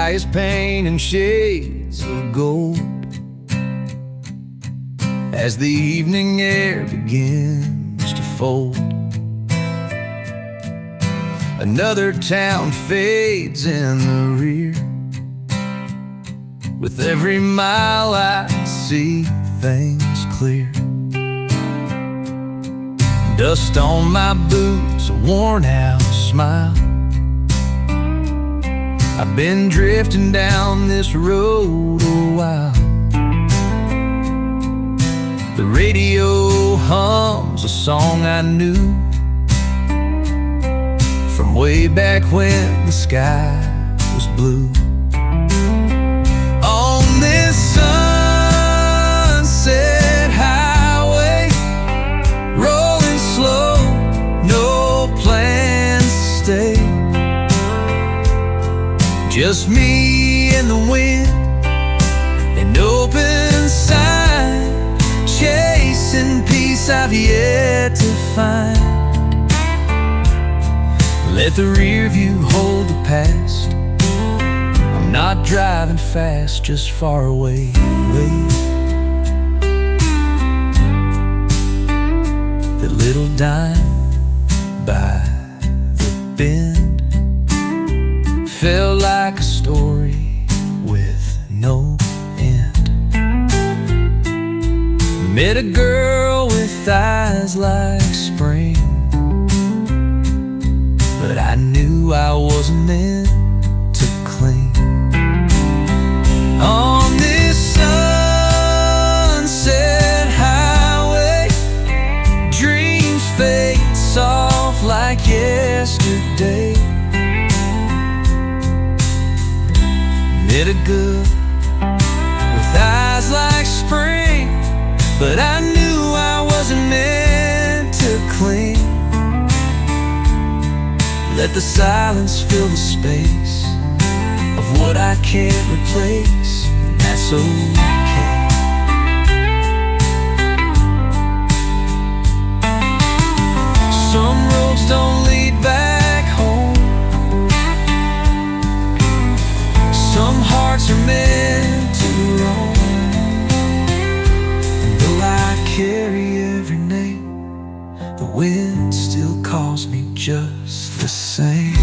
sky is painting shades of gold as the evening air begins to fold. Another town fades in the rear. With every mile I see things clear. Dust on my boots, a worn-out smile. I've been drifting down this road a while. The radio hums a song I knew from way back when the sky was blue. On this sunset highway, rolling slow, no plans to stay. Just me and the wind, an open sign, chasing peace I've yet to find. Let the rear view hold the past. I'm not driving fast, just far away. The little dime by the bend felt like a story with no end. Met a girl with eyes like spring, but I knew I wasn't meant to cling. On this sunset highway, dreams fade soft like yesterday. Met a girl with eyes like spring, but I knew I wasn't meant to cling. Let the silence fill the space of what I can't replace, and that's okay. Some roads don't lead back home. Some hearts are meant to roam. And though I carry every name, the wind still calls me just the same.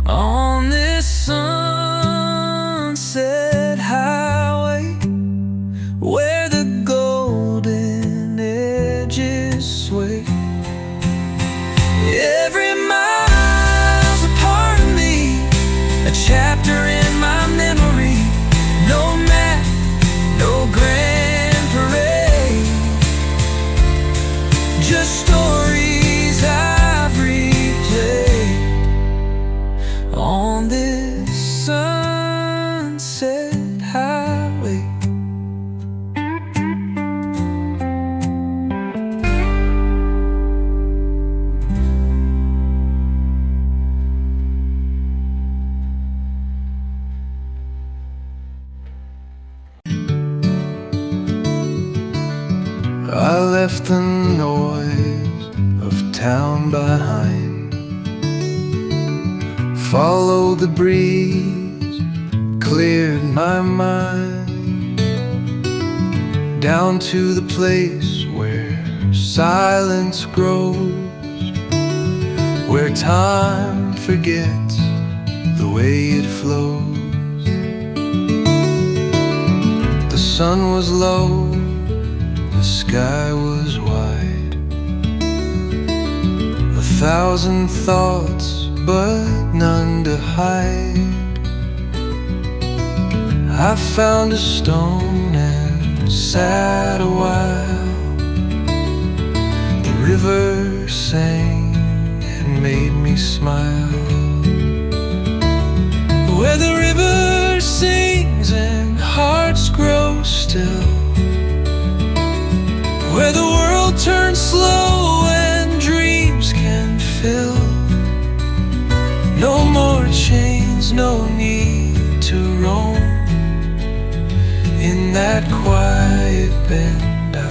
On this sunset highway, where the golden edges sway, every mile's a part of me, a chapter in my memory. No map, no grand parade, just stories I've replayed. On this sunset highway, I left the noise of town behind, followed the breeze, cleared my mind, down to the place where silence grows, where time forgets the way it flows. The sun was low, the sky was wide, 1,000 thoughts but none to hide. I found a stone and sat a while. The river sang and made me smile. Where the river sings and hearts grow still, where the world turns slow and dreams can fill. No more chains, no need to roam. In that quiet bend I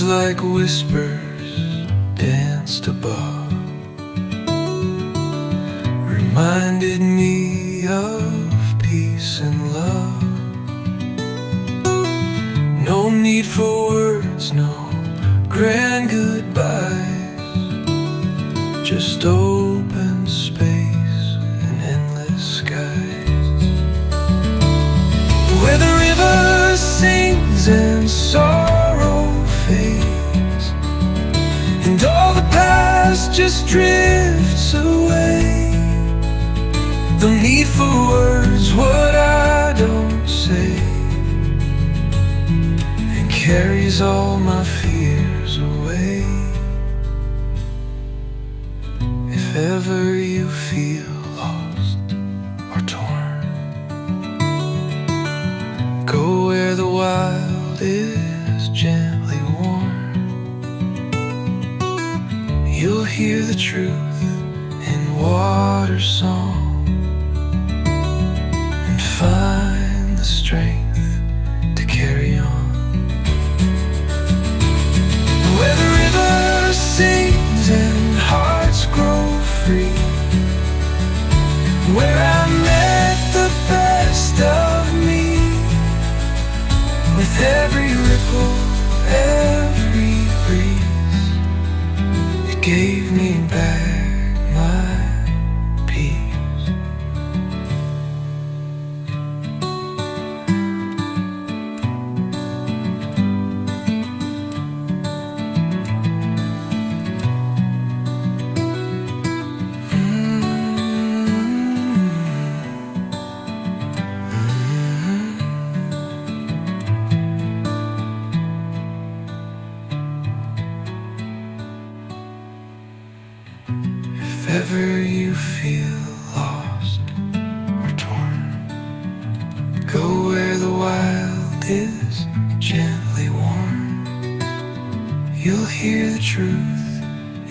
like whispers danced above, reminded me of peace and love. No need for words, no grand goodbyes, just open space and endless skies, where the river sings and sorrow fades, and all the past just drifts away. No need for words, what I don't say, and carries all my fears away. If ever you feel lost or torn, go where the wild is gently worn. You'll hear the truth in water song, and find the strength to carry on. Where the river sings and hearts grow free, where I met the best of me, with every ripple, every breeze, it gave me back my peace. If ever you feel lost or torn, go where the wild is gently worn. You'll hear the truth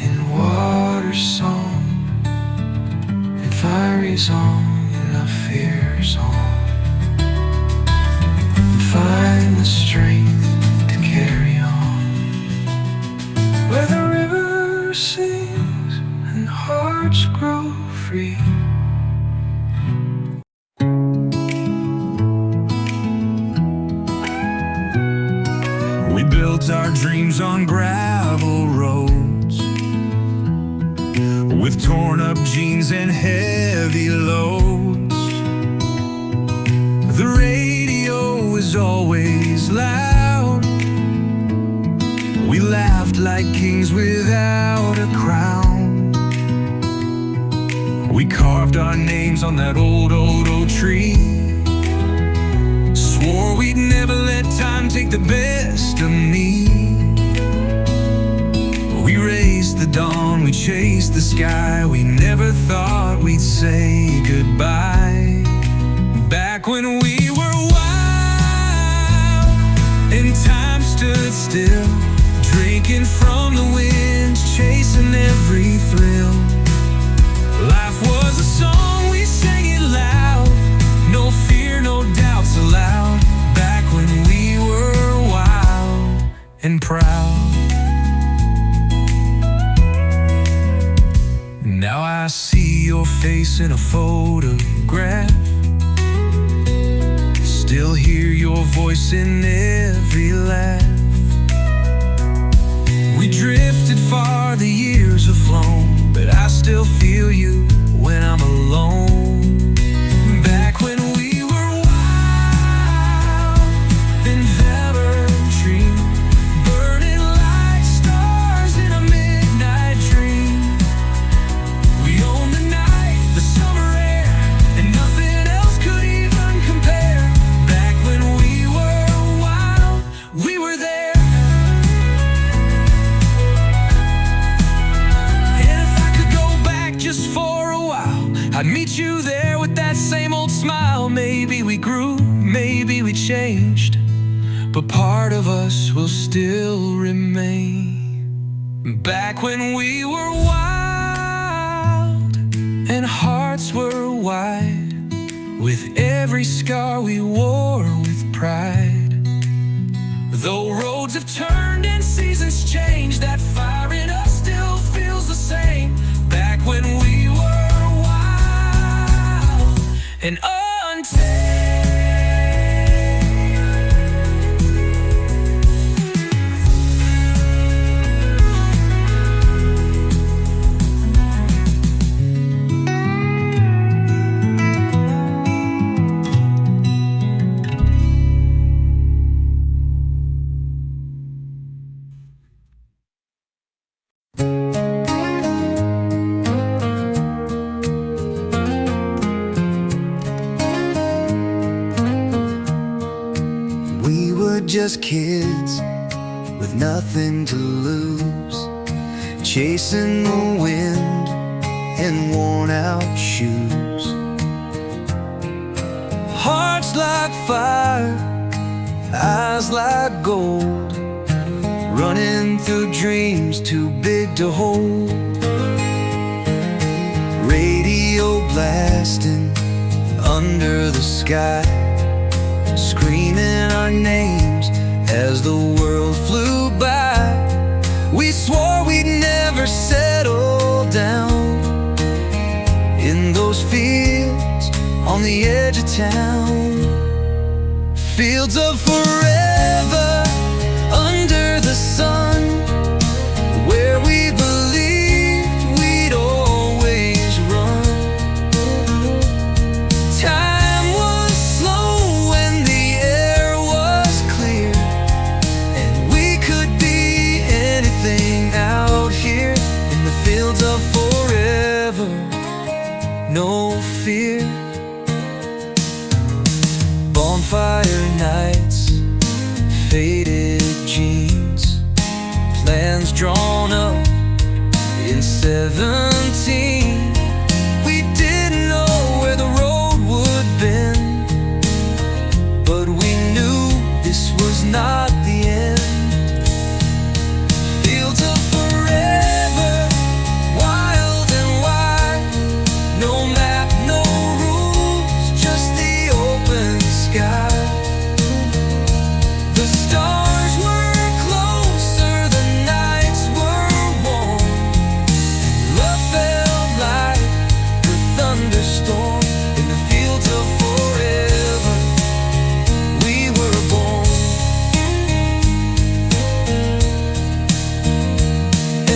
in water song, and fiery song in a fear song, and find the strength to carry on. Where the river sings and hearts grow free. We built our dreams on gravel roads, with torn up jeans and heavy loads. The radio was always loud, we laughed like kings without a crown. We carved our names on that old oak tree, swore we'd never let time take the best of me. We raised the dawn, we chased the sky, we never thought we'd say goodbye. Back when we were wild and time stood still, drinking from the winds, chasing every thrill. Life was a song, we sang it loud, no fear, no doubts allowed. Back when we were wild and proud. Now I see your face in a photograph, still hear your voice in every laugh. We drifted far, the years have flown, but I still feel you when I'm alone. Back when we were wild and velvet-tree, burning like stars in a midnight dream. We owned the night, the summer air, and nothing else could even compare. Back when we were wild, we were there. Just for a while, I'd meet you there with that same old smile. Maybe we grew, maybe we changed, but part of us will still remain. Back when we were wild and hearts were wide, with every scar we wore with pride. Though roads have turned and seasons just kids with nothing to lose, chasing the wind in worn-out shoes. Hearts like fire, eyes like gold, running through dreams too big to hold. Radio blasting under the sky, screaming our names as the world flew by. We swore we'd never settle down in those fields on the edge of town. Fields of forever under the sun, where we believed we'd always run. Time was slow and the air was clear, and we could be anything out here in the fields of forever. No fear. Bonfire nights, faded jeans, plans drawn up in 17. We didn't know where the road would bend, but we knew this was not the end. Fields of forever, wild and wide, no map, no rules, just the open sky. The stars were closer, the nights were warm, and love felt like a thunderstorm. In the fields of forever, we were born.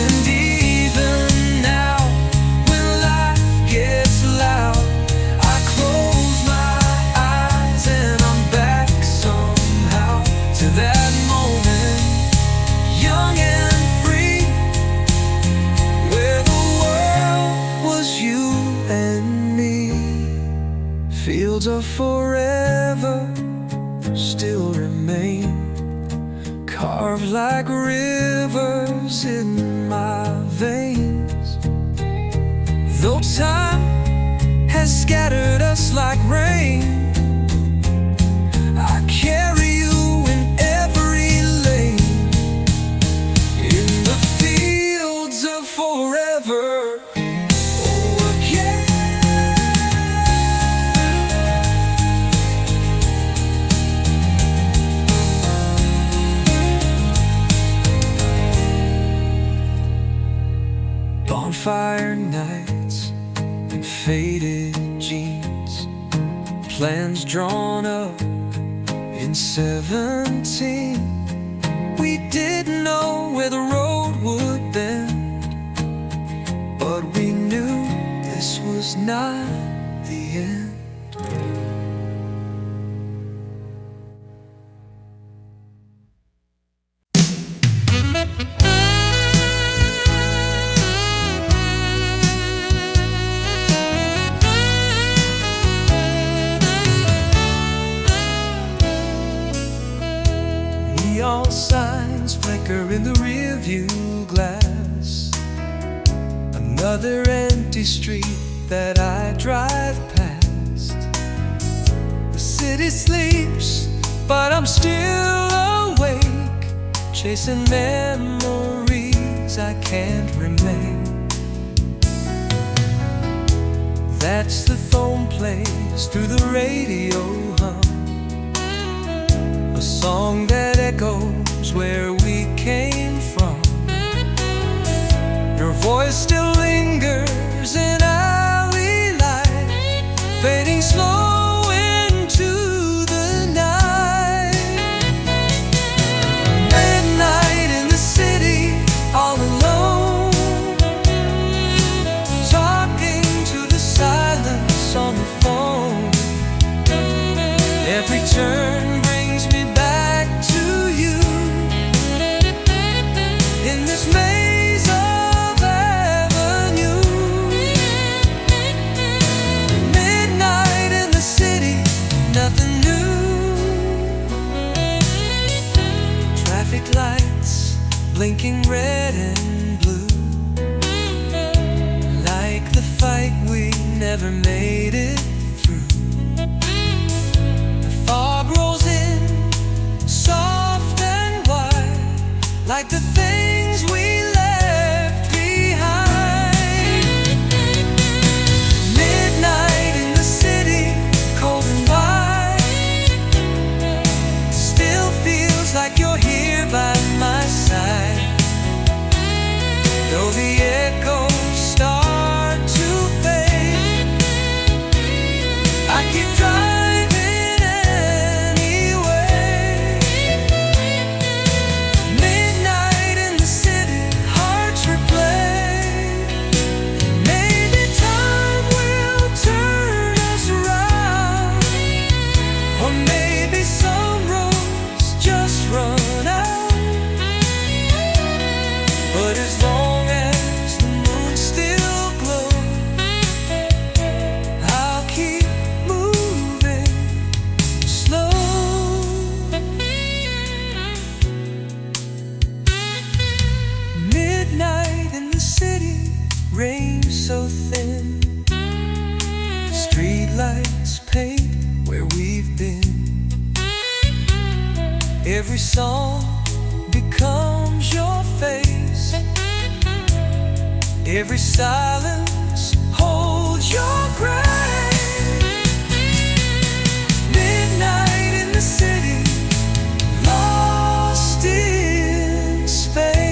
And even now, when life gets loud, I close my eyes and I'm back somehow to that moment, young and free, where the world was you and me. Fields of forever still remain, carved like rivers in my veins. Though time has scattered us like rain, I carry you in every lane, in the fields of forever. Oh, again. Bonfire nights and faded jeans, plans drawn up in 17. We didn't know where the road would bend, but we knew this was not the end. Neon signs flicker in the rearview glass, another empty street that I drive past. The city sleeps, but I'm still awake, chasing memories I can't remain. That's the phone plays through the radio hum, a song that echoes where we came from. Your voice still lingers in alley light, fading slow into the night. Midnight in the city, all alone, talking to the silence on the phone. Every turn brings me back to traffic lights blinking red and blue, like the fight we never made it through. The fog rolls in, soft and wide, like the things we left behind. Midnight in the city, cold and wide, still feels like you're here by my side. Though the echoes start to fade, I keep driving anyway. Midnight in the city, hearts replay. Maybe time will turn us around, or maybe some roads just run out. But as long as the moon still glows, I'll keep moving slow. Midnight in the city, rain so thin, streetlights paint where we've been. Every song becomes your face, every silence holds your grace. Midnight in the city, lost in space.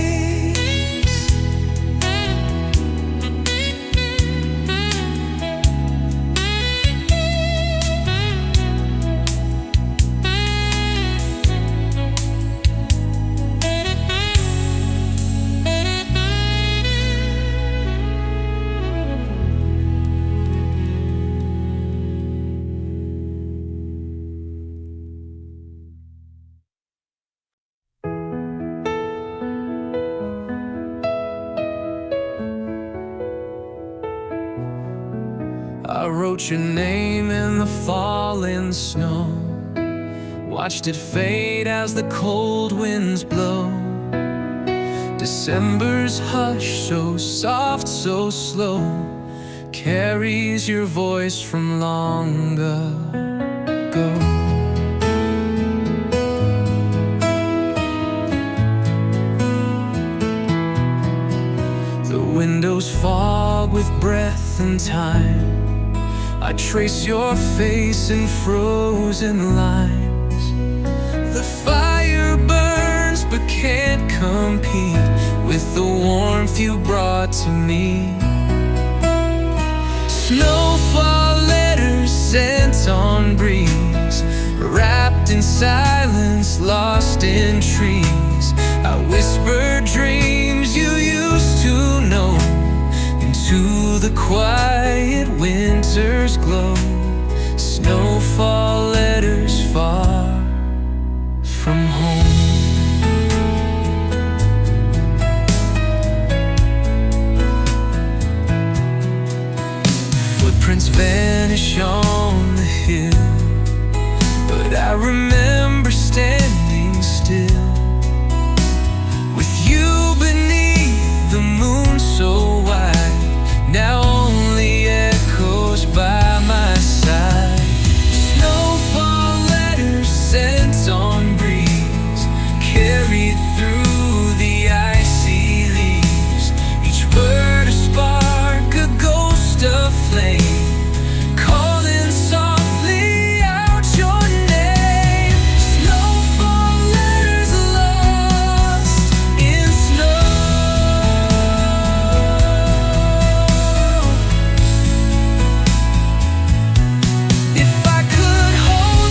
I wrote your name in the falling snow, watched it fade as the cold winds blow. December's hush, so soft, so slow, carries your voice from long ago. The windows fog with breath and time, I trace your face in frozen lines. The fire burns but can't compete with the warmth you brought to me. Snowfall letters sent on breeze, wrapped in silence, lost in trees. I whisper dreams you used to know into the quiet winter's glow. Snowfall letters far from home. Footprints vanish on the hill, but I remember standing still with you beneath the moon so wide. Now only echoes by my side. Snowfall letters sent on breeze, carried through the icy leaves. Each word a spark, a ghost of flame, calling softly out your name. Snowfall letters lost in snow.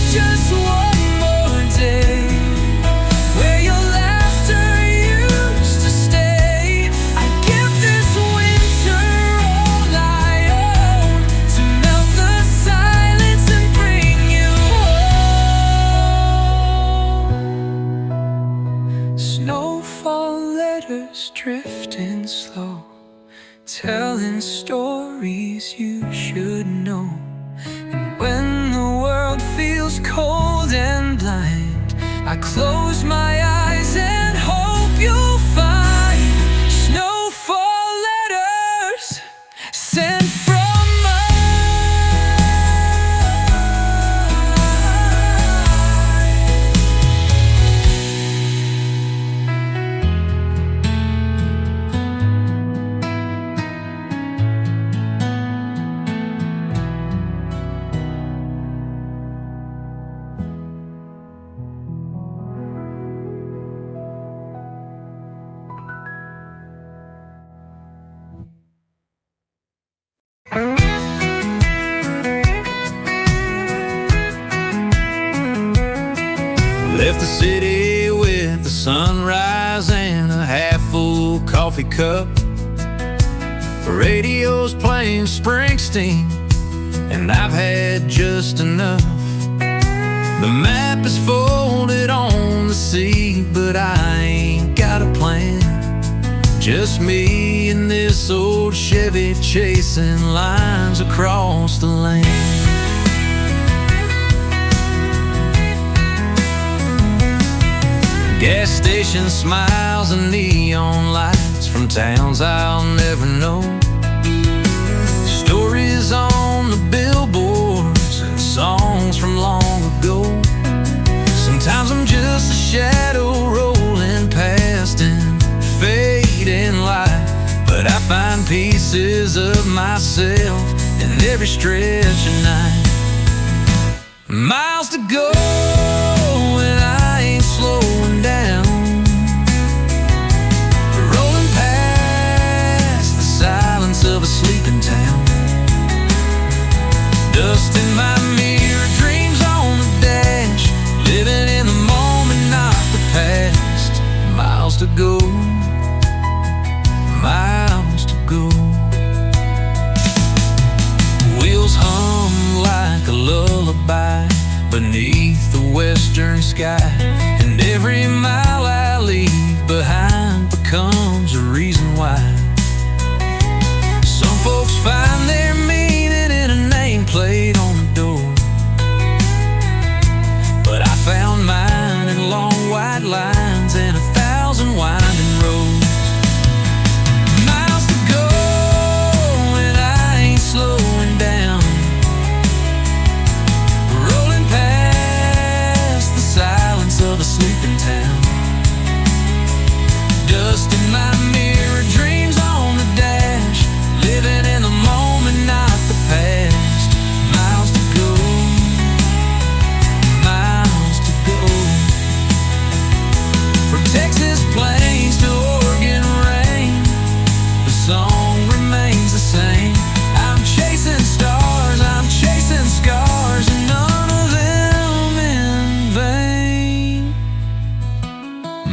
Just one more day where your laughter used to stay, I'd give this winter all I own to melt the silence and bring you home. Snowfall letters drifting slow, telling stories you should know. And when the world feels cold and blind, I close my eyes and sunrise and a half-full coffee cup. Radio's playing Springsteen, and I've had just enough. The map is folded on the seat, but I ain't got a plan. Just me and this old Chevy chasing lines across the land. Gas station smiles and neon lights from towns I'll never know. Stories on the billboards and songs from long ago. Sometimes I'm just a shadow rolling past in fading light, but I find pieces of myself in every stretch of night. Miles to go and I ain't slowing down, rolling past the silence of a sleeping town. Dust in my mirror, dreams on the dash, living in the moment, not the past. Miles to go, miles to go. Wheels hum like a lullaby beneath the western sky, and every mile I leave behind becomes a reason why. Some folks find their meaning in a nameplate on the door, but I found mine in long white lines and 1,000 winding roads. Miles to go and I ain't slowing down, rolling past the silence of a sleeping town. Dust in my mirror, dreams on the dash, living in the moment, not the past. Miles to go, miles to go. From Texas plains to Oregon rain, the song remains the same. I'm chasing stars, I'm chasing scars, and none of them in vain.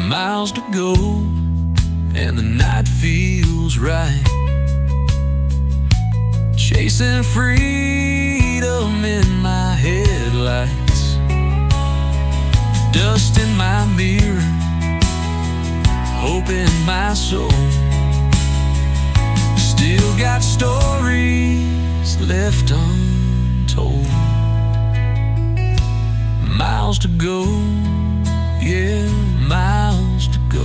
Miles to go, and the night feels right, chasing freedom in my headlights. Dust in my mirror, hope in my soul. Still got stories left untold. Miles to go, yeah, miles to go.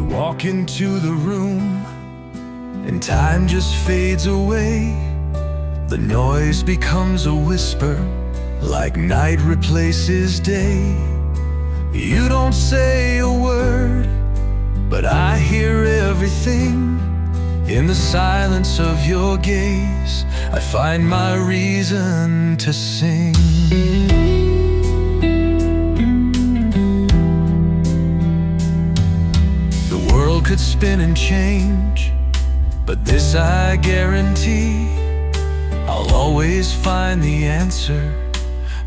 Walk into the room and time just fades away. The noise becomes a whisper, like night replaces day. You don't say a word, but I hear everything. In the silence of your gaze, I find my reason to sing. Could spin and change, but this I guarantee, I'll always find the answer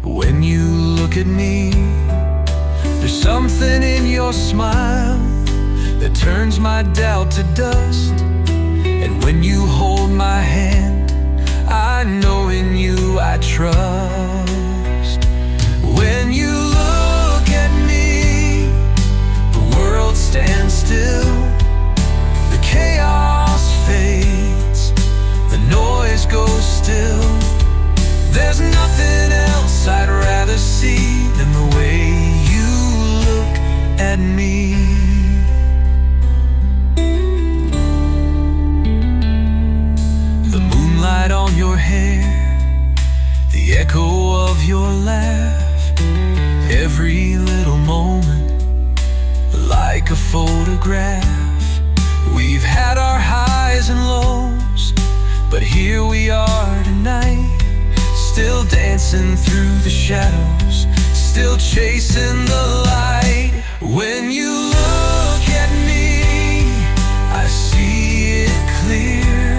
when you look at me. There's something in your smile that turns my doubt to dust, and when you hold my hand, I know in you I trust. When you look at me, the world stands still. Chaos fades, the noise goes still. There's nothing else I'd rather see than the way you look at me. The moonlight on your hair, the echo of your laugh, every little moment dancing through the shadows, still chasing the light. When you look at me, I see it clear.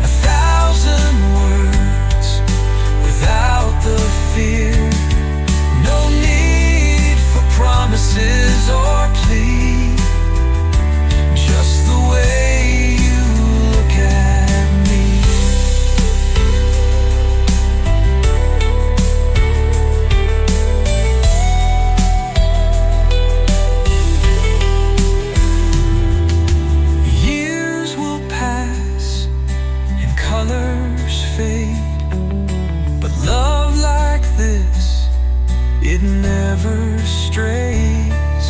1,000 words without the fear. No need for promises or plea, just the way you look at me. Years will pass and colors fade, but love like this, it never strays.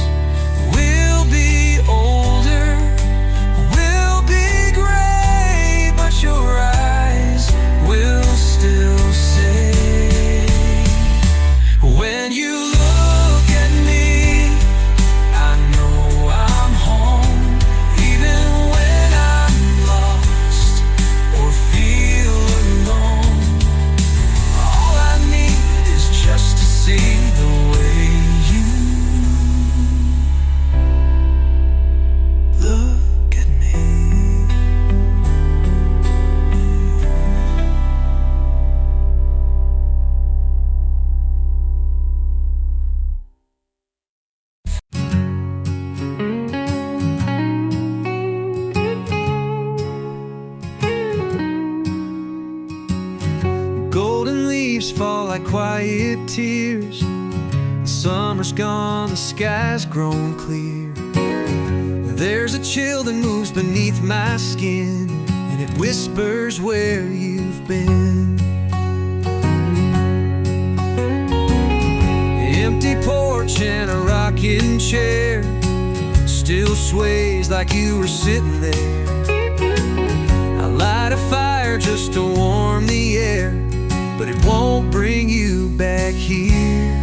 We'll be older, we'll be gray, but your eyes will still say, when you look at me, I know I'm home. Even when I'm lost or feel alone, all I need is just to see the way you look at me. Golden leaves fall like quiet tears. Summer's gone, the sky's grown clear. There's a chill that moves beneath my skin, and it whispers where you've been. Empty porch and a rocking chair still sways like you were sitting there. I light a fire just to warm the air, but it won't bring you back here.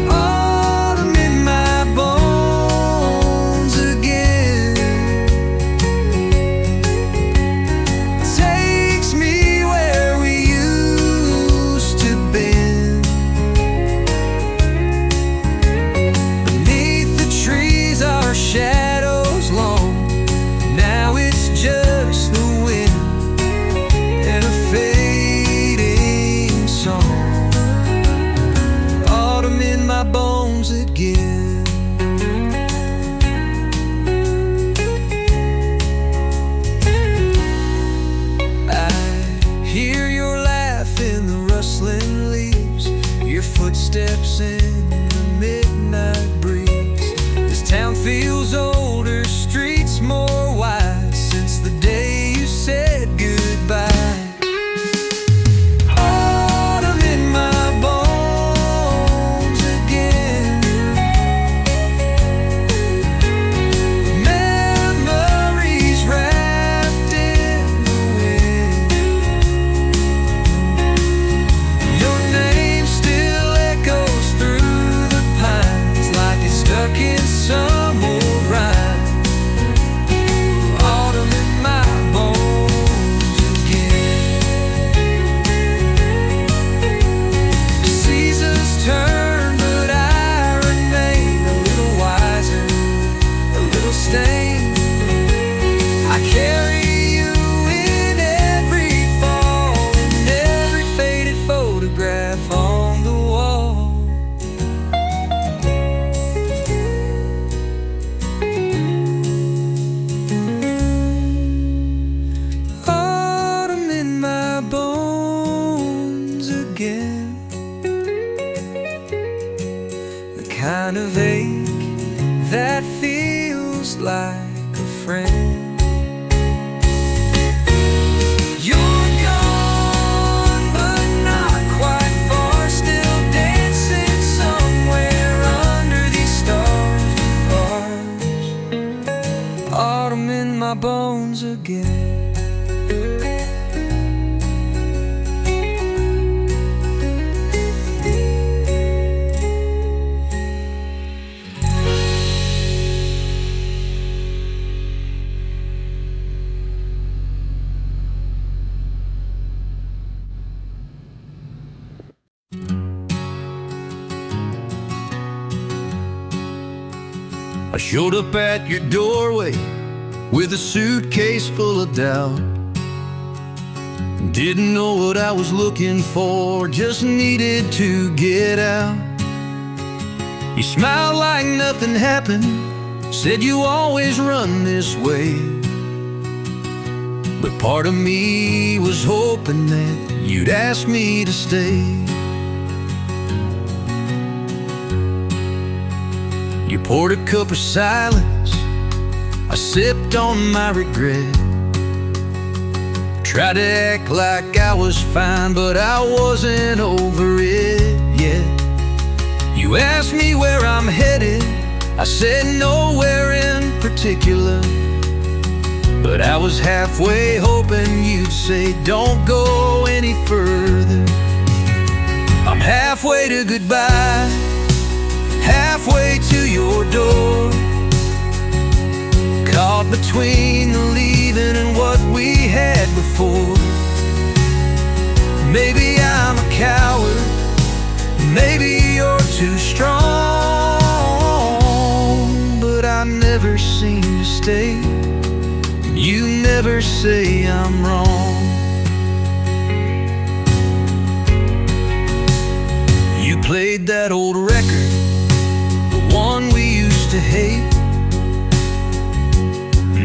Autumn in my bones again, takes me where we used to been. Beneath the trees our shadows long, now it's just the wind and a fading song. Autumn in my bones again. I hear your laugh in the rustling leaves, your footsteps in the midnight breeze. This town feels older, streets more wide, since the day you said goodbye. Autumn in my bones again. Memories wrapped in the wind. Your name still echoes through the pines, like it's stuck in some old rhyme. Autumn in my bones again. Seasons turn, but I remain a little wiser, a little stained. I carry you in every fall, in every faded photograph on the wall. Autumn in my bones again. The kind of ache that feels like a friend. You're gone, but not quite far, still dancing somewhere under these stars of ours. Autumn in my bones again. I showed up at your doorway with a suitcase full of doubt. Didn't know what I was looking for, just needed to get out. You smiled like nothing happened, said you always run this way. But part of me was hoping that you'd ask me to stay. You poured a cup of silence, I sipped on my regret. Tried to act like I was fine, but I wasn't over it yet. You asked me where I'm headed, I said nowhere in particular. But I was halfway hoping you'd say don't go any further. I'm halfway to goodbye, halfway to your door, caught between the leaving and what we had before. Maybe I'm a coward, maybe you're too strong, but I never seem to stay, and you never say I'm wrong. You played that old record, the one we used to hate.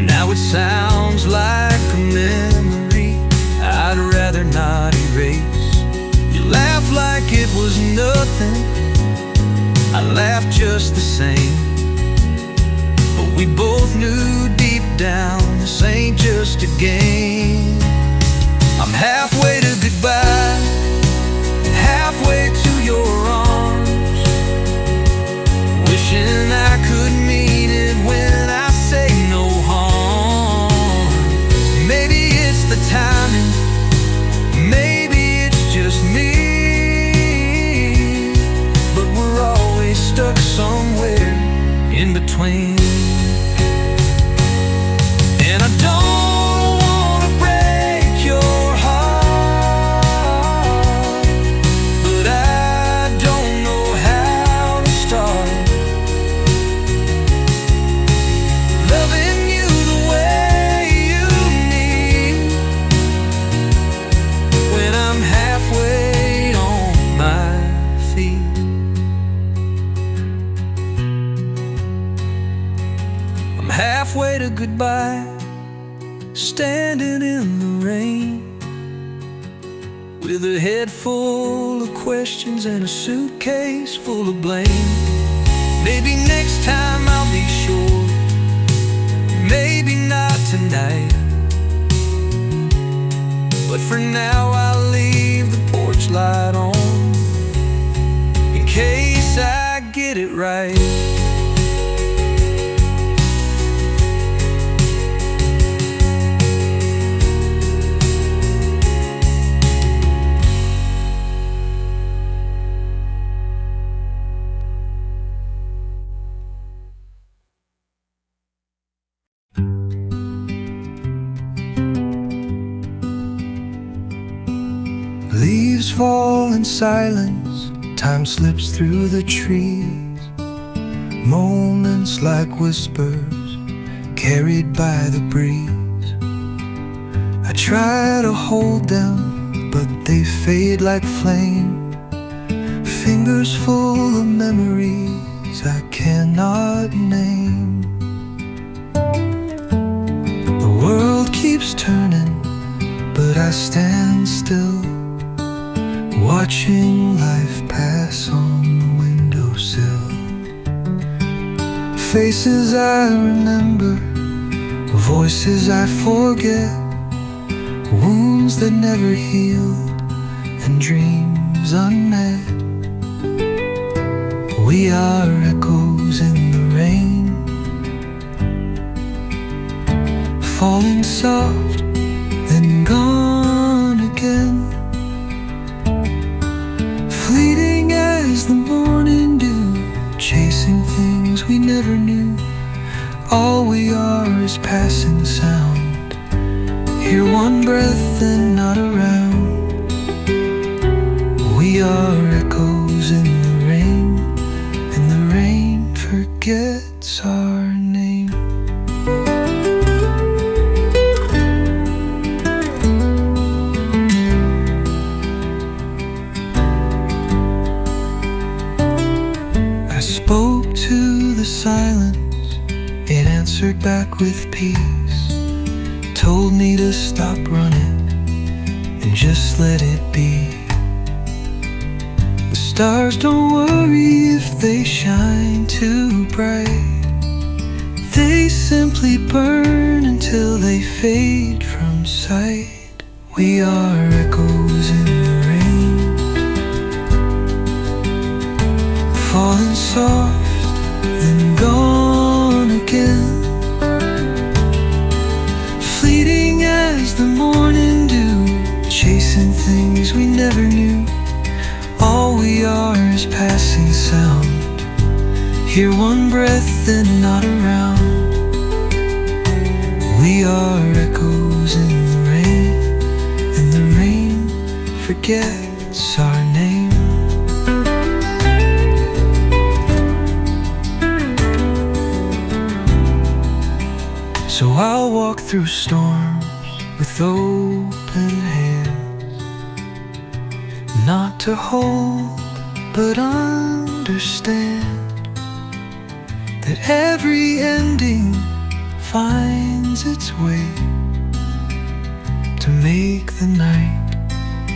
Now it sounds like a memory I'd rather not erase. You laughed like it was nothing, I laughed just the same. But we both knew deep down this ain't just a game. I'm halfway to goodbye, halfway to your arms, wishing I could mean it when I say no harm. Maybe it's the timing, maybe it's just me, but we're always stuck somewhere in between. And I don't wanna break your heart, but I don't know how to start loving you the way you need when I'm halfway on my feet. I'm halfway to goodbye, standing in the rain, with a head full of questions and a suitcase full of blame. Maybe next time I'll be sure, maybe not tonight, but for now I'll leave the porch light on, in case I get it right. Leaves fall in silence, time slips through the trees. Moments like whispers, carried by the breeze. I try to hold them, but they fade like flame. Fingers full of memories I cannot name. The world keeps turning, but I stand still, watching life pass on the windowsill. Faces I remember, voices I forget, wounds that never healed, and dreams unmet. We are echoes in the rain, falling soft, then gone again. Fleeting as the morning dew, chasing things we never knew. All we are is passing sound, hear one breath and not around. We are echoes in the rain, and the rain forgets our the silence, it answered back with peace. Told me to stop running and just let it be. The stars don't worry if they shine too bright. They simply burn until they fade from sight. We are echoes in the rain, falling soft, then gone again. Fleeting as the morning dew, chasing things we never knew. All we are is passing sound. Hear one breath, then not around. We are echoes in the rain, and the rain forgets our name. So I'll walk through storms with open hands, not to hold, but understand that every ending finds its way to make the night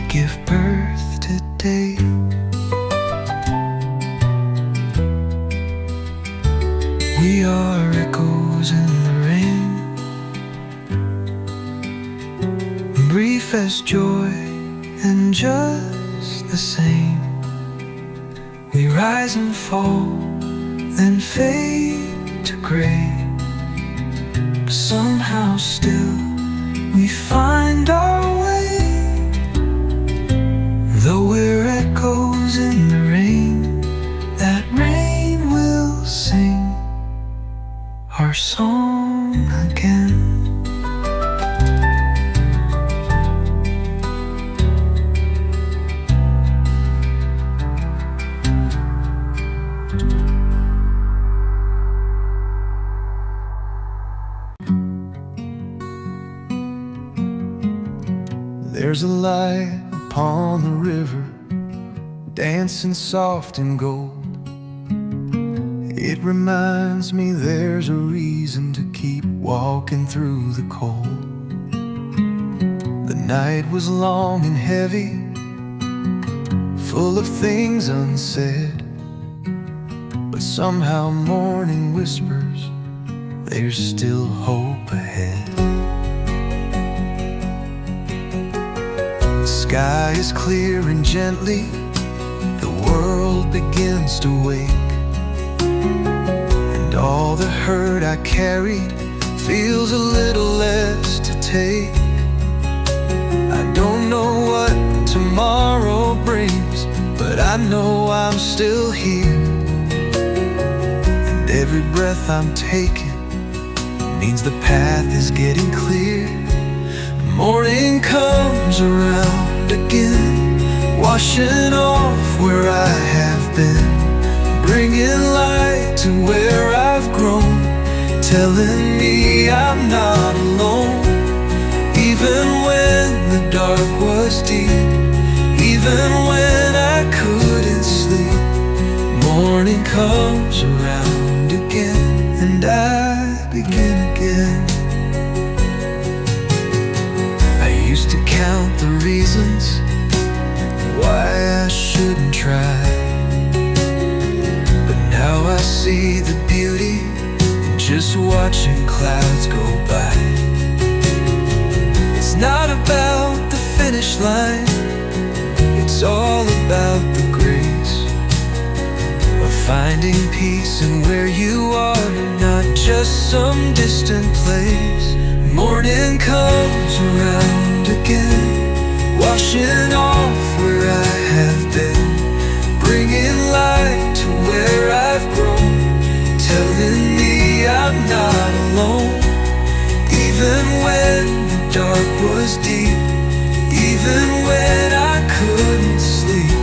give birth to day. We are echoes in the rain, brief as joy and just the same. We rise and fall, then fade to gray, but somehow still we find our way. Though we're echoes in the rain, that rain will sing our song again. There's a light upon the river, dancing soft in gold. It reminds me there's a reason to keep walking through the cold. The night was long and heavy, full of things unsaid, but somehow morning whispers there's still hope ahead. The sky is clear and gently the world begins to wake, and all the hurt I carried feels a little less to take. I don't know what tomorrow brings, but I know I'm still here, and every breath I'm taking means the path is getting clear. Morning comes around again, washing off where I have been, bringing light to where I've grown, telling me I'm not alone. Even when the dark was deep, even when I couldn't sleep, morning comes around again, and I begin again. Used to count the reasons why I shouldn't try, but now I see the beauty in just watching clouds go by. It's not about the finish line, it's all about the grace of finding peace in where you are, not just some distant place. Morning comes around again, washing off where I have been, bringing light to where I've grown, telling me I'm not alone. Even when the dark was deep, even when I couldn't sleep,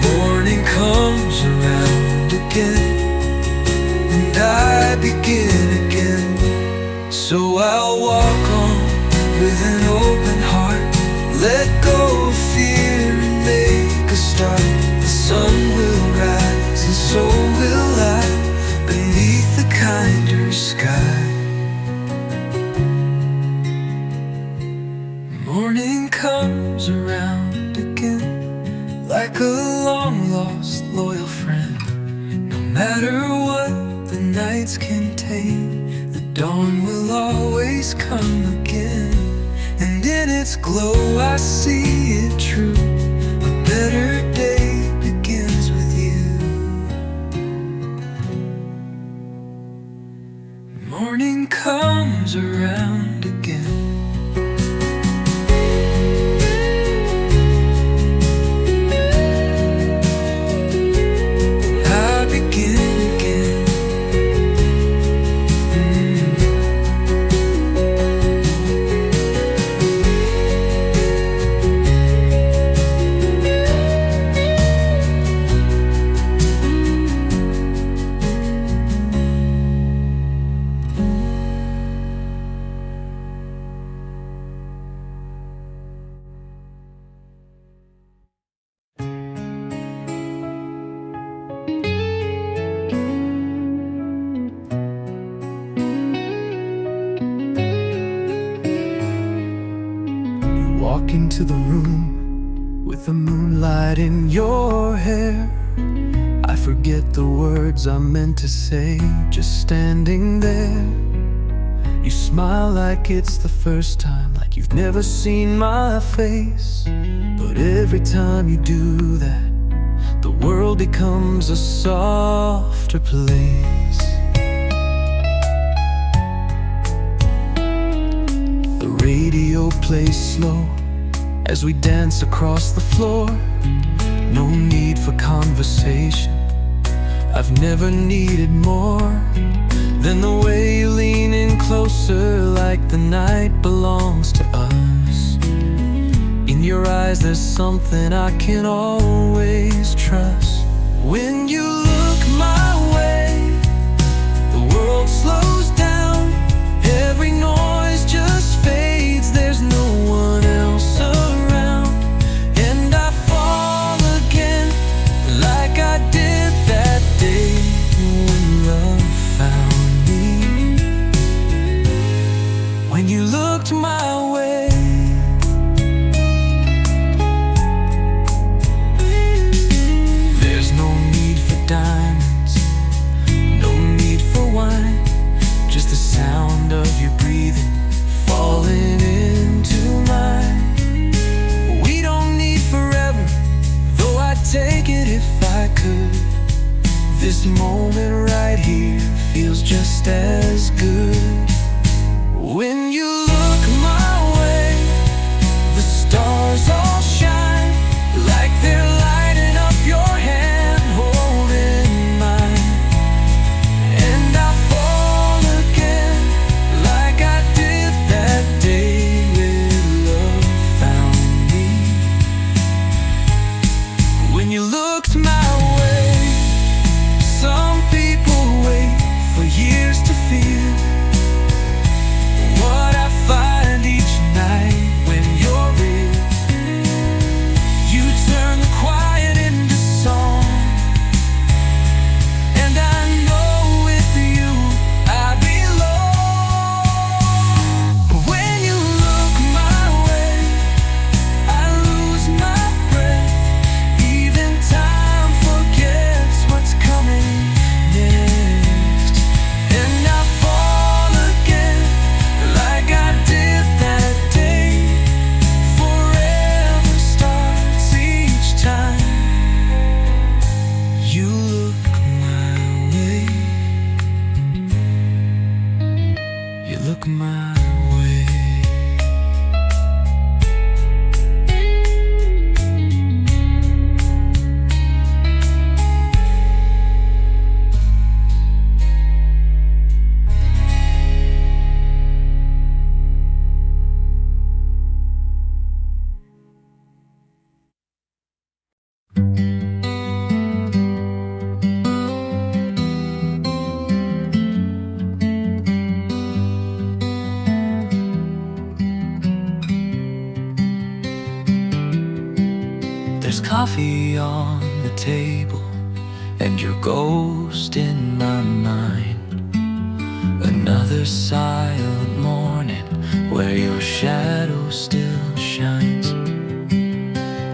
morning comes around again, and I begin again. So I'll walk on with an open heart, let go of fear and make a start. The sun will rise and so will I beneath nights can tame, the dawn will always come again. And in its glow I see it true, a better day begins with you. Morning comes around again. Walk into the room with the moonlight in your hair. I forget the words I meant to say, just standing there. You smile like it's the first time, like you've never seen my face. But every time you do that, the world becomes a softer place. The radio plays slow as we dance across the floor. No need for conversation, I've never needed more than the way you lean in closer, like the night belongs to us. In your eyes there's something I can always trust. When you look my way, the world slows down, every noise just fades, there's no one else around. And I fall again, like I did that day when love found me. When you looked my way, there's no need for diamonds, no need for wine, just the sound of you breathing, falling into mine. We don't need forever, though I'd take it if I could. This moment right here feels just as good. When you look my way, the stars all shine, like they're lighting up your hand, holding mine. And I fall again, like I did that day when love found me. When you looked my way, some people wait for years to feel what I find each night when you're real. You turn the quiet into song, and I know with you I belong. When you look my way, I lose my breath, even time forgets what's coming next. And I fall again, like I did that day. Forever starts each time you look my way. You look my way. There's coffee on the table, and your ghost in my mind. Another silent morning where your shadow still shines.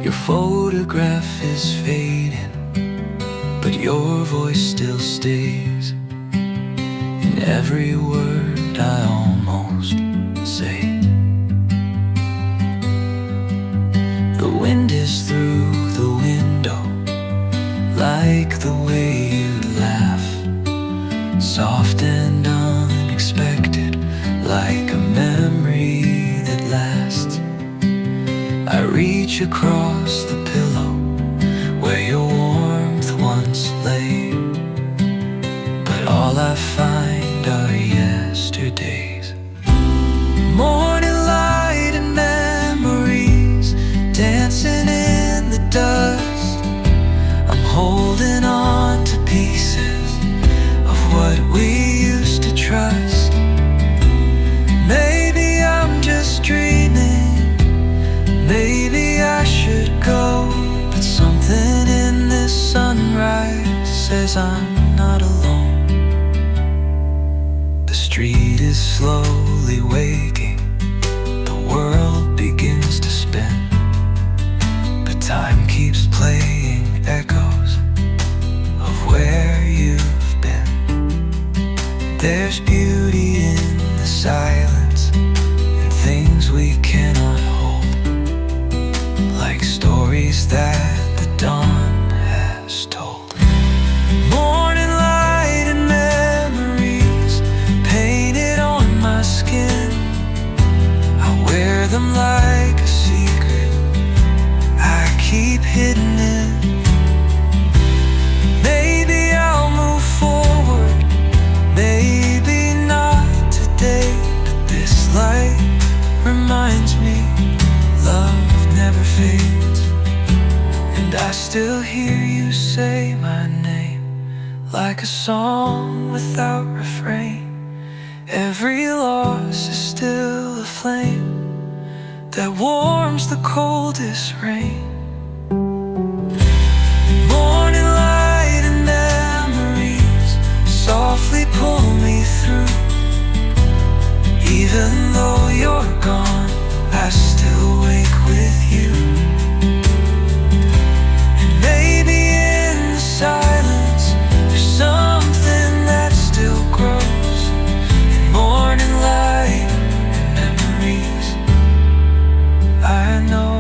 Your photograph is fading, but your voice still stays. every word I almost say. The wind is through the window, like the way you laugh, soft and unexpected, like a memory that lasts. I reach across the pillow where your warmth once lay, but all I find are yesterdays. Morning light and memories dancing in the dust. I'm holding on to pieces of what we used to trust. Maybe I'm just dreaming, maybe I should go, but something in this sunrise says I'm not alone. The street is slowly waking, the world begins to spin, but time keeps playing echoes of where you've been. There's beauty in the silence, in things we cannot hold, like stories that the dawn has told. Morning light and memories painted on my skin. I wear them like a secret I keep hidden in. Maybe I'll move forward, maybe not today, but this light reminds me love never fades. And I still hear you say my name, like a song without refrain. Every loss is still a flame that warms the coldest rain. Morning light and memories softly pull me through. Even though you're gone, I still wake with you. And maybe in the silence there's something that still grows in morning light and memories. I know.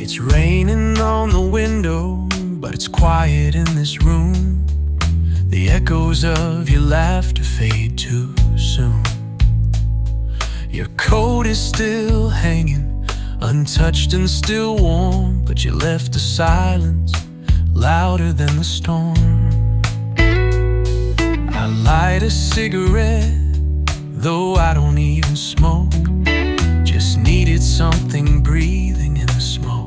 It's raining on the window, but it's quiet in this room. The echoes of your laughter fade too soon. Your coat is still hanging, untouched and still warm, but you left the silence louder than the storm. I light a cigarette, though I don't even smoke. Just needed something breathing in the smoke.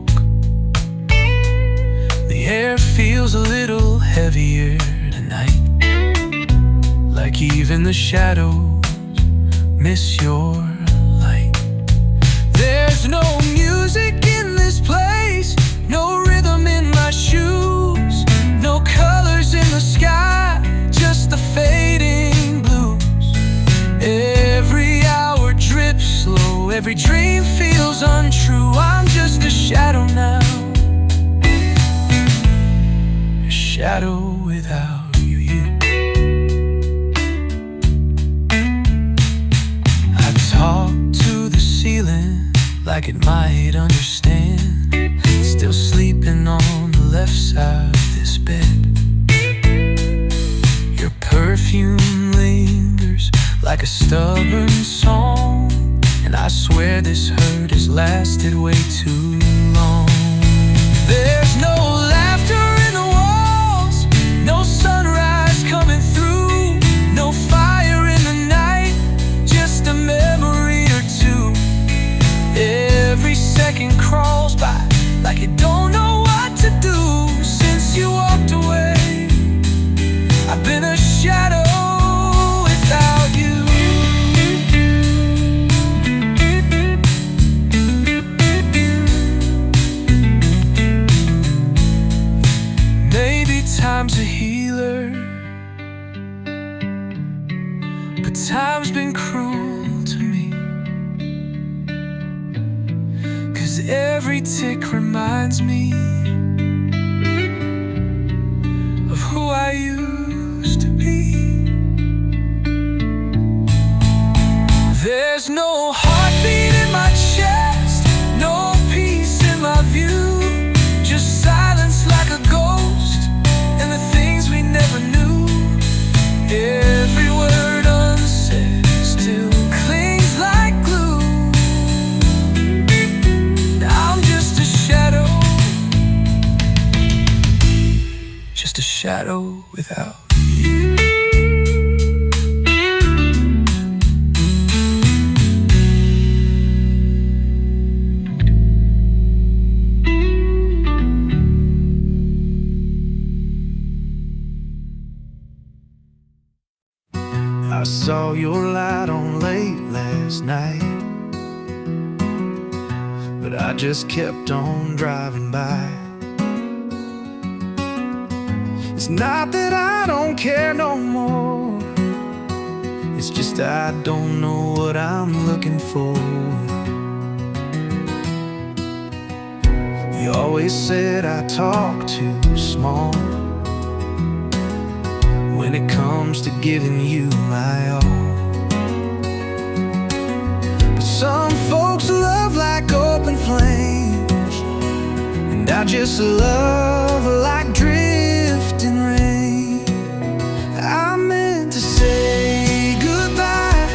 The air feels a little heavier tonight, like even the shadows miss your light. There's no music in this place, no rhythm in my shoes, no colors in the sky, just the fading blues. Every hour drips slow, every dream feels untrue. I'm just a shadow now, a shadow without you. I talk to the ceiling like it might understand, still sleeping on the left side of this bed. Your perfume lingers like a stubborn song, and I swear this hurt has lasted way too long. There's no laughter in the walls, no sunrise coming through, no fire in the night, just a memory or two. Every second crawls by like it don't know what to do. Since you walked away, I've been shadow without you. Maybe time's a healer, but time's been cruel to me. 'Cause every tick reminds me of who I used to be. There's no heartbeat in my chest, no peace in my view, just silence like a ghost, and the things we never knew. Every word unsaid still clings like glue. I'm just a shadow, just a shadow without you. I saw your light on late last night, but I just kept on driving by. It's not that I don't care no more, it's just I don't know what I'm looking for. You always said I talk too small when it comes to giving you my all. But some folks love like open flames, and I just love like drifting rain. I meant to say goodbye,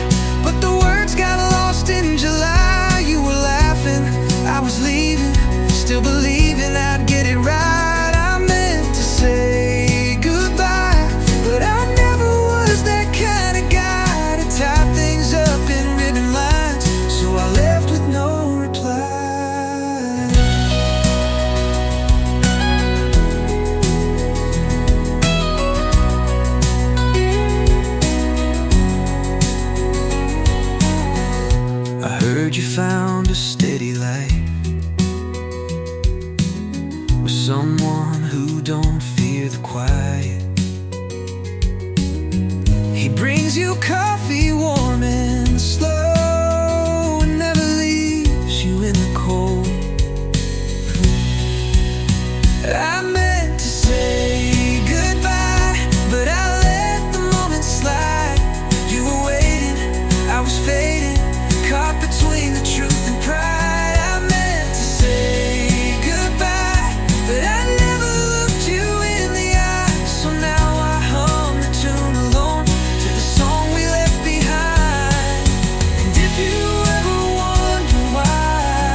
but the words got lost in July. You were laughing, I was leaving, still believing I'd get it right. I meant to say goodbye, but I never was that kind of guy to tie things up in ribbon lines, so I left with no reply. I heard you found a steady life with someone who don't fear the quiet. He brings you coffee warm and slow, and never leaves you in the cold. I meant to say goodbye, but I let the moment slide. You were waiting, I was fading, caught between the truth and pride. I meant to say goodbye, but I never looked you in the eye, so now I hum the tune alone to the song we left behind. And if you ever wonder why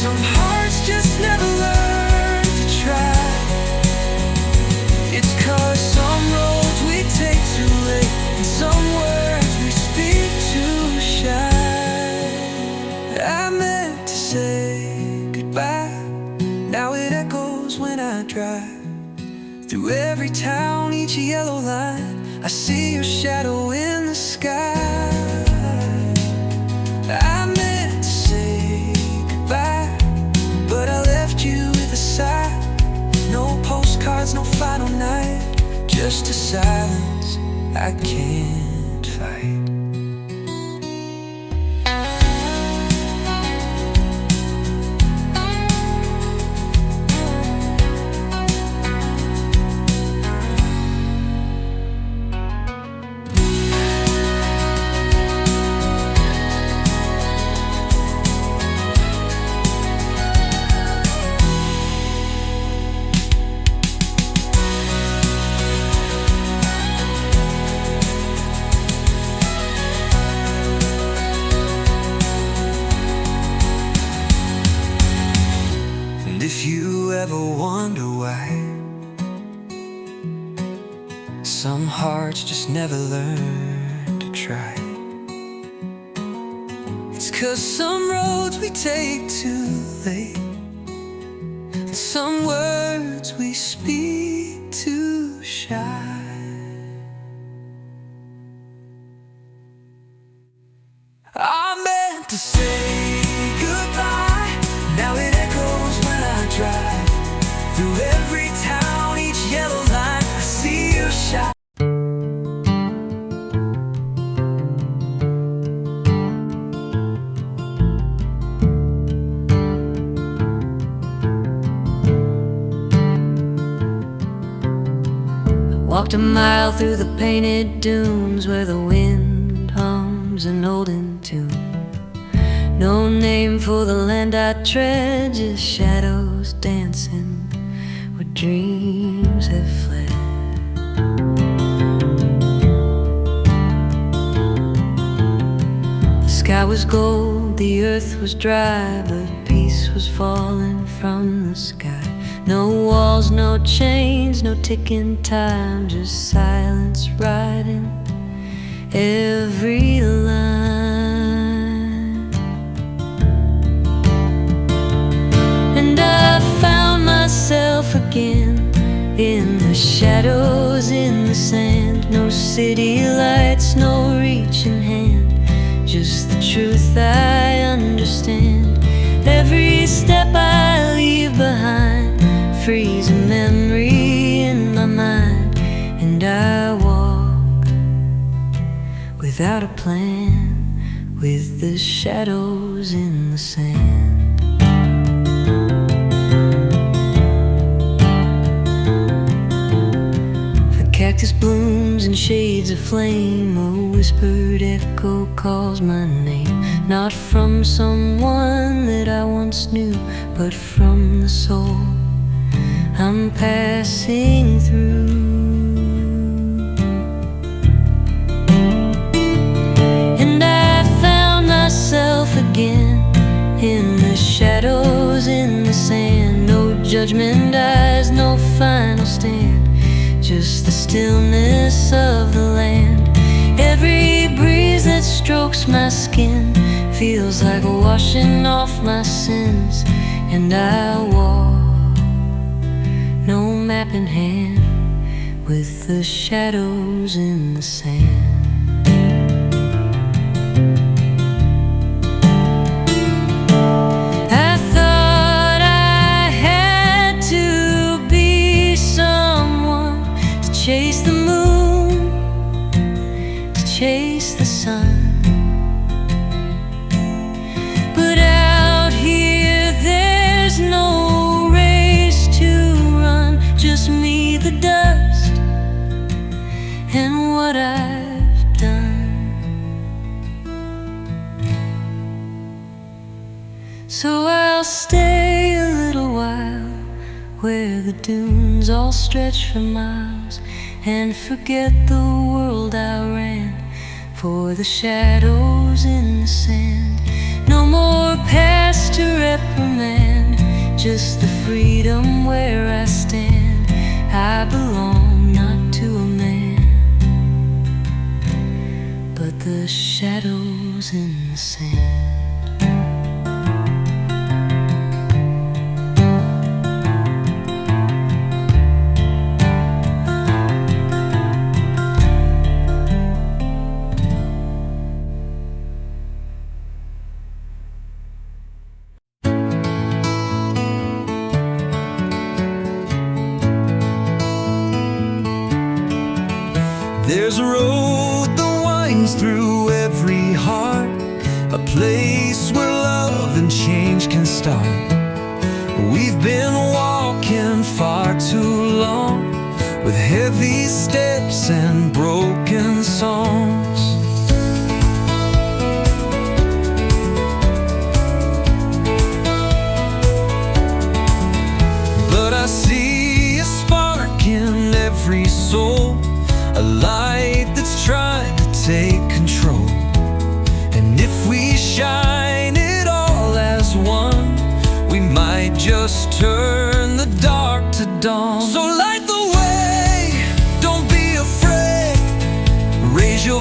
some hearts just never learn to try, it's 'cause some roads we take too late, and some words we speak too shy. I meant to say goodbye, now it echoes when I drive through every town, each yellow line. I see your shadow in the sky. I meant to say goodbye, but I left you with a sigh. No postcards, no final night, just a silence I can't fight. If you ever wonder why some hearts just never learn to try, it's 'cause some roads we take too late, and some words we speak too shy. to say goodbye. Now it echoes when I drive through every town, each yellow line. I see your shine. Walked a mile through the painted dunes where the wind hums an olden tune. No name for the land I tread, just shadows dancing where dreams have fled. The sky was gold, the earth was dry, but peace was falling from the sky. No walls, no chains, no ticking time, just silence riding every line. And I found myself again in the shadows, in the sand. No city lights, no reaching hand, just the truth I understand. Every step I leave behind frees a memory in my mind, and I walk without a plan, with the shadows in the sand. The cactus blooms in shades of flame, a whispered echo calls my name, not from someone that I once knew, but from the soul I'm passing through. And I found myself again in the shadows, in the sand. No judgment eyes, no final stand, just the stillness of the land. Every breeze that strokes my skin feels like washing off my sins, and I walk, no map in hand, with the shadows in the sand. I thought I had to be someone to chase the moon, to chase the sun. But out here there's no race to run, just me, the dust, and what I've done. So I'll stay a little while where the dunes all stretch for miles, and forget the world I ran for the shadows in the sand. No more past to reprimand, just the freedom where I stand. I belong not to a man, but the shadows in the sand. There's a road that winds through every heart, a place where love and change can start. We've been walking far too long, with heavy steps and broken songs. But I see a spark in every soul, a light that's trying to take control. And if we shine it all as one, we might just turn the dark to dawn. So light the way, don't be afraid, raise your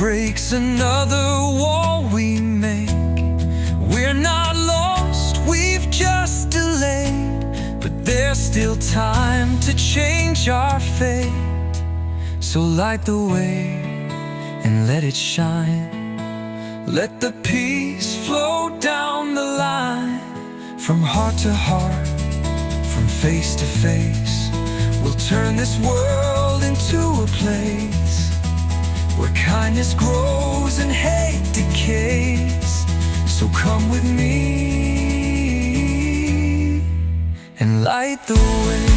breaks, another wall we make. We're not lost, we've just delayed, but there's still time to change our fate. So light the way and let it shine. Let the peace flow down the line, from heart to heart, from face to face. We'll turn this world into a place where kindness grows and hate decays. So come with me and light the way.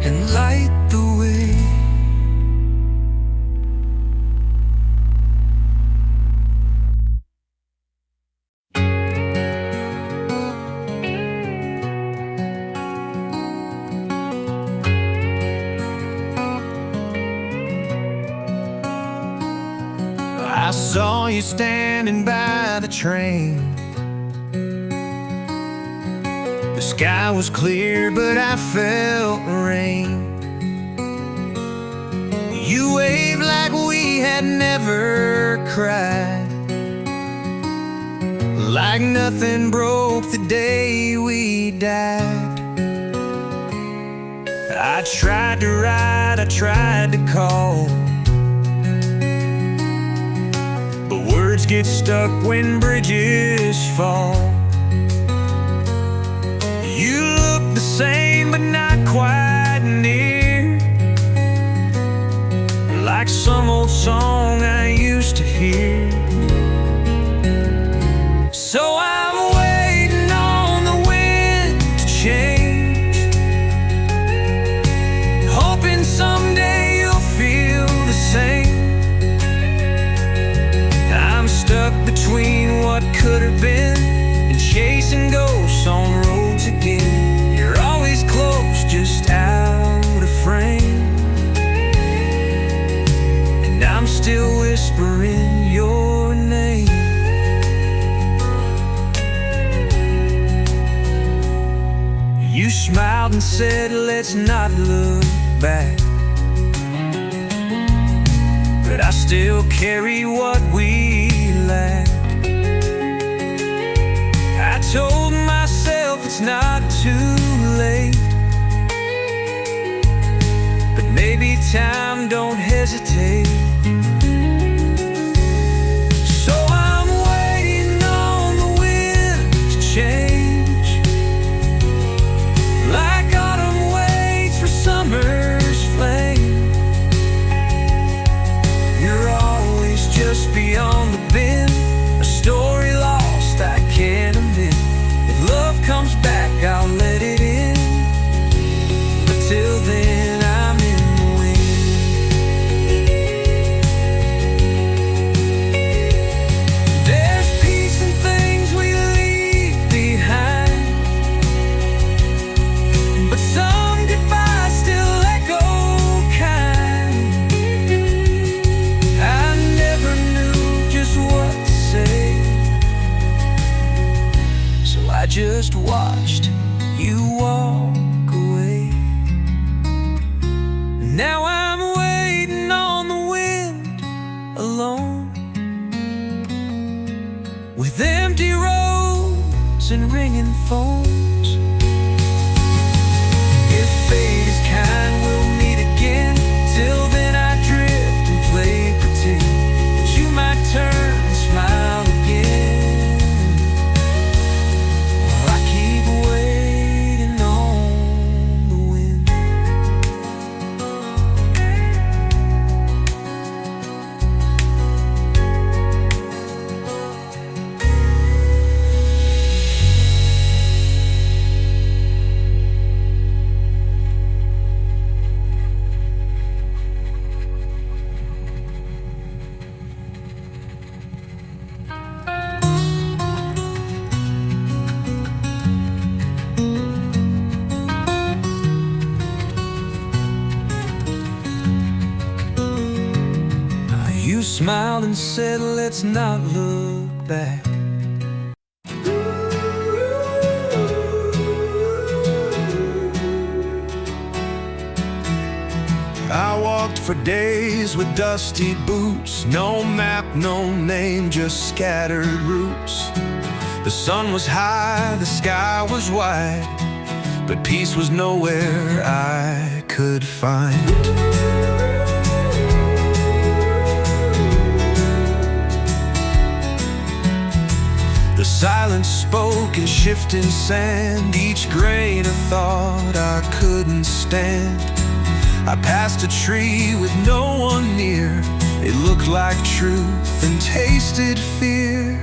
And light the way. I saw you standing by the train. The sky was clear, but I felt the rain. You waved like we had never cried, like nothing broke the day we died. I tried to write, I tried to call, but words get stuck when bridges fall. You look the same, but not quite near, like some old song I used to hear. So I'm waiting on the wind to change, hoping someday you'll feel the same. I'm stuck between what could have been and chasing ghosts on roads again. You're always close, just out of frame, and I'm still whispering your name. You smiled and said, let's not look back, but I still carry what we lack. I told myself it's not too late, but maybe time don't hesitate. So I'm waiting on the wind to change, like autumn waits for summer's flame. You're always just beyond the bend, a story lost I can't amend. If love comes back, I'll let it in, but till then I'm in the wind. There's peace in things we leave behind, but some goodbyes still echo kind. I never knew just what to say, so I just watched you walk away. Now I'm waiting on the wind alone, with empty roads and ringing phones. If fate is kind, we'll meet again. Till then I drift and play pretend, but you might turn and smile again. While I keep waiting on the wind. smiled and said, let's not look back. I walked for days with dusty boots, no map, no name, just scattered roots. The sun was high, the sky was wide, but peace was nowhere I could find. The silence spoke in shifting sand, each grain of thought I couldn't stand. I passed a tree with no one near. It looked like truth and tasted fear.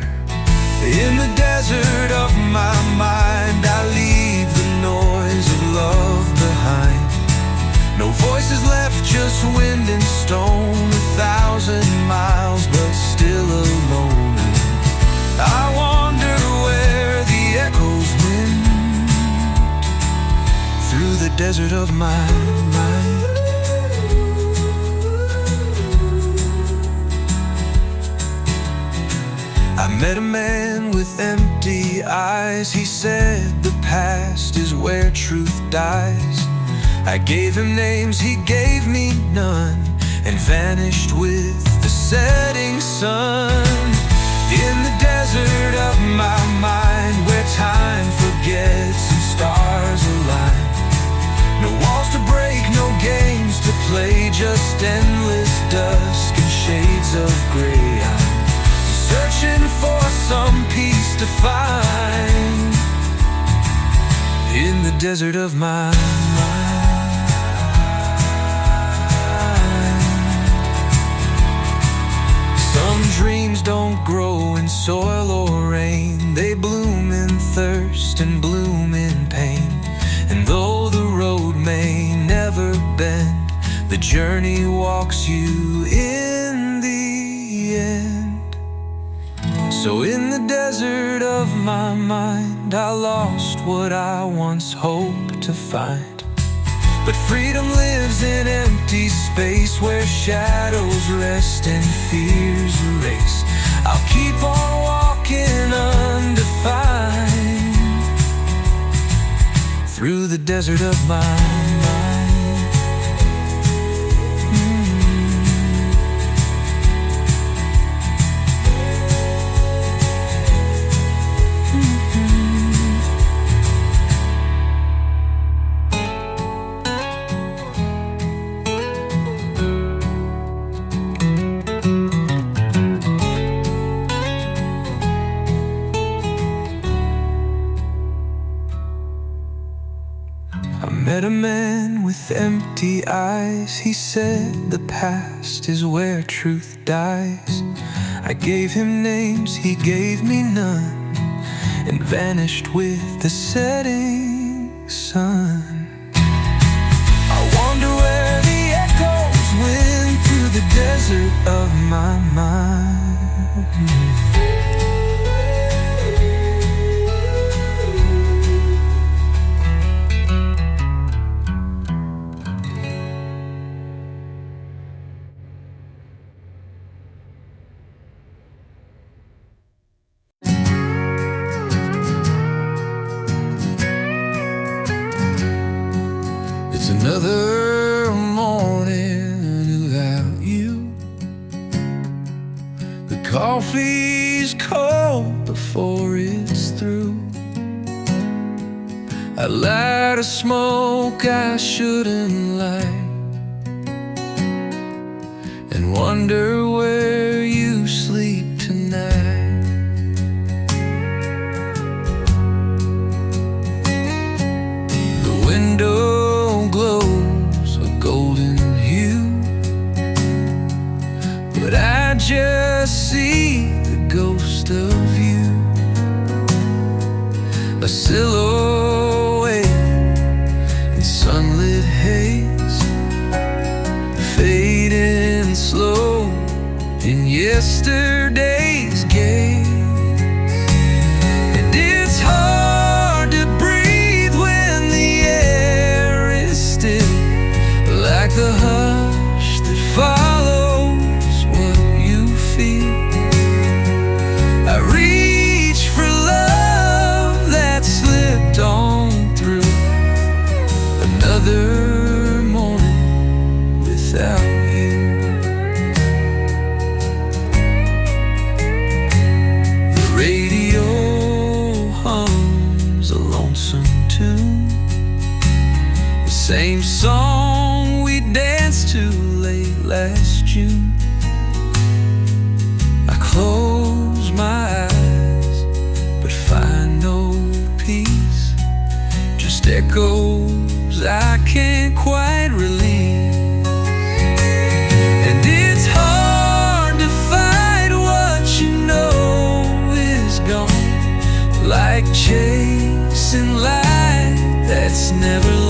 In the desert of my mind, I leave the noise of love behind. No voices left, just wind and stone. 1,000 miles, but still alone. I wonder where the echoes went through the desert of my mind. I met a man with empty eyes. He said the past is where truth dies. I gave him names, he gave me none, and vanished with the setting sun. In the desert of my mind, where time forgets and stars align. No walls to break, no games to play, just endless dusk and shades of gray. Searching for some peace to find in the desert of my mind. Some dreams don't grow in soil or rain. They bloom in thirst and bloom in pain. And though the road may never bend, the journey walks you in the end. So in the desert of my mind, I lost what I once hoped to find. But freedom lives in empty space, where shadows rest and fears erase. I'll keep on walking undefined through the desert of my mind. I met a man with empty eyes. He said the past is where truth dies. I gave him names, he gave me none, and vanished with the setting sun. I wonder where the echoes went through the desert of my mind. It's another morning without you. The coffee's cold before it's through. I light a smoke I shouldn't light, and wonder where you sleep tonight. The window glows a golden hue, but I just see the ghost of you, a silhouette in sunlit haze, fading slow in yesterday's gaze. And it's hard to breathe when the air is still, like the hush that follows what you Same song we danced to late last June. I close my eyes but find no peace, just echoes I can't quite release. And it's hard to fight what you know is gone, like chasing light that's never